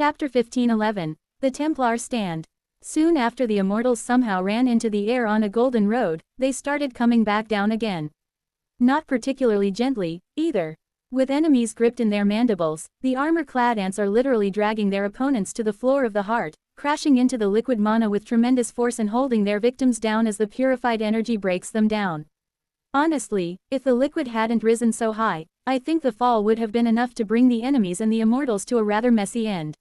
Chapter 15:11. The Templar Stand. Soon after the immortals somehow ran into the air on a golden road, they started coming back down again. Not particularly gently, either. With enemies gripped in their mandibles, the armor-clad ants are literally dragging their opponents to the floor of the heart, crashing into the liquid mana with tremendous force and holding their victims down as the purified energy breaks them down. Honestly, if the liquid hadn't risen so high, I think the fall would have been enough to bring the enemies and the immortals to a rather messy end.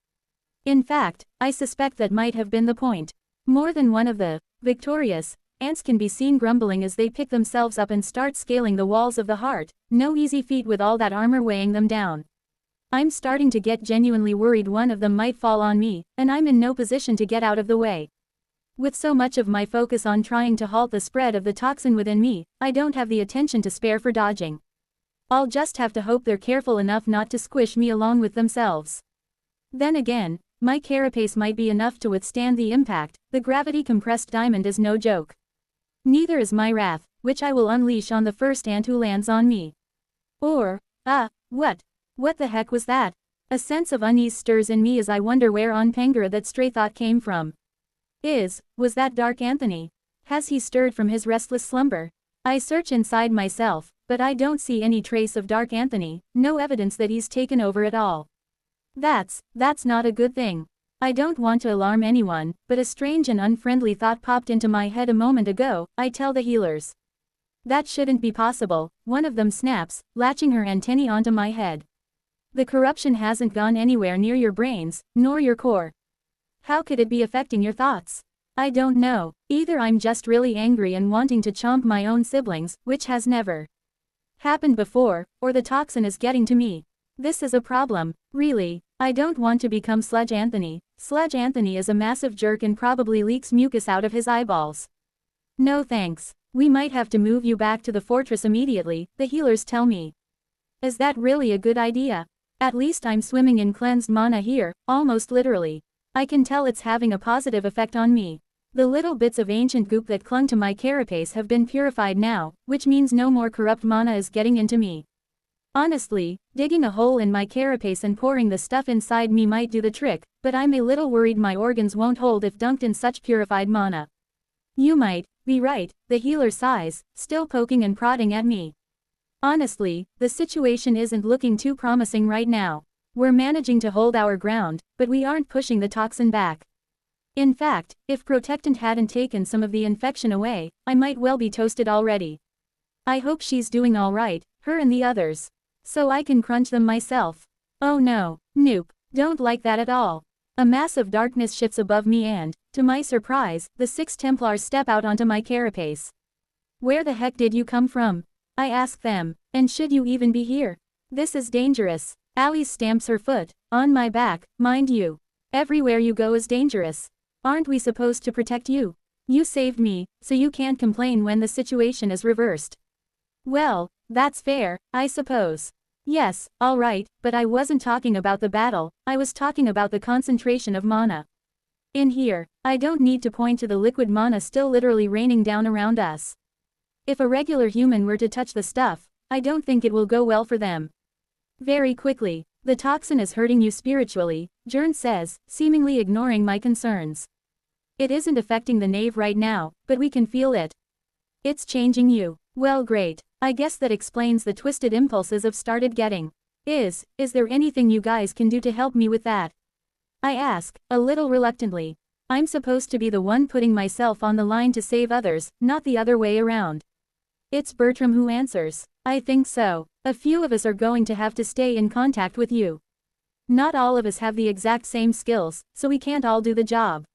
In fact, I suspect that might have been the point. More than one of the victorious ants can be seen grumbling as they pick themselves up and start scaling the walls of the heart, no easy feat with all that armor weighing them down. I'm starting to get genuinely worried one of them might fall on me, and I'm in no position to get out of the way. With so much of my focus on trying to halt the spread of the toxin within me, I don't have the attention to spare for dodging. I'll just have to hope they're careful enough not to squish me along with themselves. Then again, my carapace might be enough to withstand the impact. The gravity-compressed diamond is no joke. Neither is my wrath, which I will unleash on the first ant who lands on me. Or, what the heck was that? A sense of unease stirs in me as I wonder where on Pangara that stray thought came from. Was that Dark Anthony? Has he stirred from his restless slumber? I search inside myself, but I don't see any trace of Dark Anthony, no evidence that he's taken over at all. That's not a good thing. I don't want to alarm anyone, but a strange and unfriendly thought popped into my head a moment ago. I tell the healers. That shouldn't be possible, one of them snaps, latching her antennae onto my head. The corruption hasn't gone anywhere near your brains, nor your core. How could it be affecting your thoughts? I don't know. Either I'm just really angry and wanting to chomp my own siblings, which has never happened before, or the toxin is getting to me. This is a problem, really. I don't want to become Sludge Anthony. Sludge Anthony is a massive jerk and probably leaks mucus out of his eyeballs. No thanks. We might have to move you back to the fortress immediately, the healers tell me. Is that really a good idea? At least I'm swimming in cleansed mana here, almost literally. I can tell it's having a positive effect on me. The little bits of ancient goop that clung to my carapace have been purified now, which means no more corrupt mana is getting into me. Honestly, digging a hole in my carapace and pouring the stuff inside me might do the trick, but I'm a little worried my organs won't hold if dunked in such purified mana. You might be right, the healer sighs, still poking and prodding at me. Honestly, the situation isn't looking too promising right now. We're managing to hold our ground, but we aren't pushing the toxin back. In fact, if Protectant hadn't taken some of the infection away, I might well be toasted already. I hope she's doing alright, her and the others. So I can crunch them myself. Oh no, nope, don't like that at all. A mass of darkness shifts above me and, to my surprise, the 6 Templars step out onto my carapace. Where the heck did you come from? I ask them, and should you even be here? This is dangerous. Alice stamps her foot, on my back, mind you. Everywhere you go is dangerous. Aren't we supposed to protect you? You saved me, so you can't complain when the situation is reversed. Well, that's fair, I suppose. Yes, alright, but I wasn't talking about the battle, I was talking about the concentration of mana. In here, I don't need to point to the liquid mana still literally raining down around us. If a regular human were to touch the stuff, I don't think it will go well for them. Very quickly, the toxin is hurting you spiritually, Jern says, seemingly ignoring my concerns. It isn't affecting the knave right now, but we can feel it. It's changing you. Well, great. I guess that explains the twisted impulses I've started getting. Is there anything you guys can do to help me with that? I ask, a little reluctantly. I'm supposed to be the one putting myself on the line to save others, not the other way around. It's Bertram who answers. I think so. A few of us are going to have to stay in contact with you. Not all of us have the exact same skills, so we can't all do the job.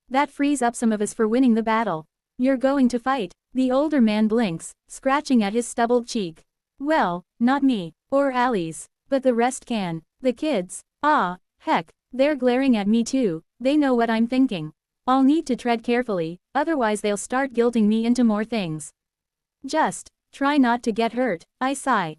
That frees up some of us for winning the battle. You're going to fight. The older man blinks, scratching at his stubbled cheek. Well, not me, or Alice, but the rest can. The kids, heck, they're glaring at me too, they know what I'm thinking. I'll need to tread carefully, otherwise they'll start guilting me into more things. Just try not to get hurt, I sigh.